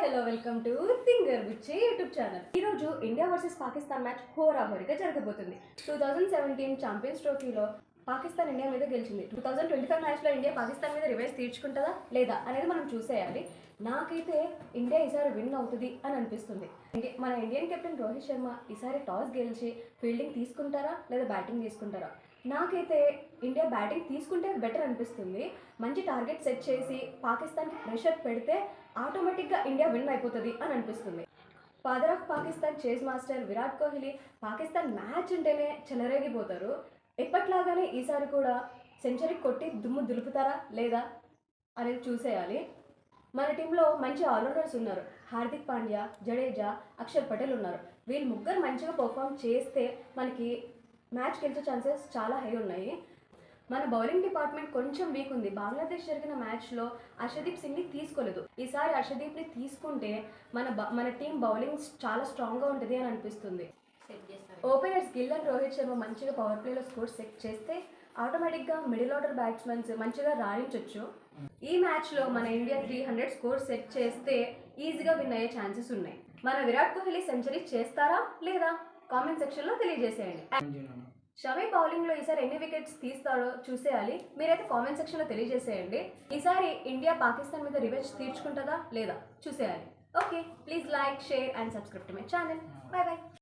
Hello welcome to singer Buchi YouTube channel. ఈరోజు India versus Pakistan match హోరాహోరీగా జరగబోతుంది. 2017 champions ట్రోఫీలో పాకిస్తాన్ ఇండియా మీద గెలిచింది. 2025 మ్యాచ్లో ఇండియా పాకిస్తాన్ మీద రివెంజ్ తీర్చుకుంటుందా లేదా అనేది మనం చూసేయాలి. నాకైతే ఇండియా ఈసారి విన్ అవుతుంది అని అనిపిస్తుంది. మన ఇండియన్ కెప్టెన్ రోహిత్ శర్మ ఈసారి టాస్ గెలిచి ఫీల్డింగ్ తీసుకుంటారా లేదా బ్యాటింగ్ తీసుకుంటారా? నాకైతే ఇండియా బ్యాటింగ్ తీసుకుంటే బెటర్ అనిపిస్తుంది. మంచి టార్గెట్ సెట్ చేసి పాకిస్తాన్కి ప్రెషర్ పెడితే ఆటోమేటిక్గా ఇండియా విన్ అయిపోతుంది అని అనిపిస్తుంది. Father of Pakistan chase master Virat Kohli Pakistan match ఉంటేనే చెలరేగిపోతారు. ఎప్పట్లాగానే ఈసారి కూడా సెంచరీ కొట్టి దుమ్ము దులుపుతారా లేదా అనేది చూసేయాలి. మన టీంలో మంచి ఆల్రౌండర్స్ ఉన్నారు. హార్దిక్ పాండ్యా, జడేజా, అక్షర్ పటేల్ ఉన్నారు. వీళ్ళు ముగ్గురు మంచిగా పర్ఫామ్ చేస్తే మనకి మ్యాచ్ గెలిచే ఛాన్సెస్ చాలా హై ఉన్నాయి. మన బౌలింగ్ డిపార్ట్మెంట్ కొంచెం వీక్ ఉంది. బంగ్లాదేశ్ జరిగిన మ్యాచ్లో హర్షదీప్ సింగ్ని తీసుకోలేదు. ఈసారి హర్షదీప్ని తీసుకుంటే మన టీం బౌలింగ్ చాలా స్ట్రాంగ్గా ఉంటుంది అని అనిపిస్తుంది. ఓపెనర్స్ గిల్ అండ్ రోహిత్ శర్మ మంచిగా పవర్ ప్లేలో స్కోర్ సెట్ చేస్తే ఆటోమేటిక్గా మిడిల్ ఆర్డర్ బ్యాట్స్మెన్స్ మంచిగా రాణించవచ్చు. ఈ మ్యాచ్లో మన ఇండియా 300 స్కోర్ సెట్ చేస్తే ఈజీగా విన్ అయ్యే ఛాన్సెస్ ఉన్నాయి. మన విరాట్ కోహ్లీ సెంచరీ చేస్తారా లేదా కామెంట్ సెక్షన్లో తెలియజేసేయండి. షమి బౌలింగ్లో ఈసారి ఎన్ని వికెట్స్ తీస్తాడో చూసేయాలి. మీరైతే కామెంట్ సెక్షన్లో తెలియజేసేయండి. ఈసారి ఇండియా పాకిస్తాన్ మీద రివెంజ్ తీర్చుకుంటుందా లేదా చూసేయాలి. Okay, please like, share and subscribe to my channel. Bye by.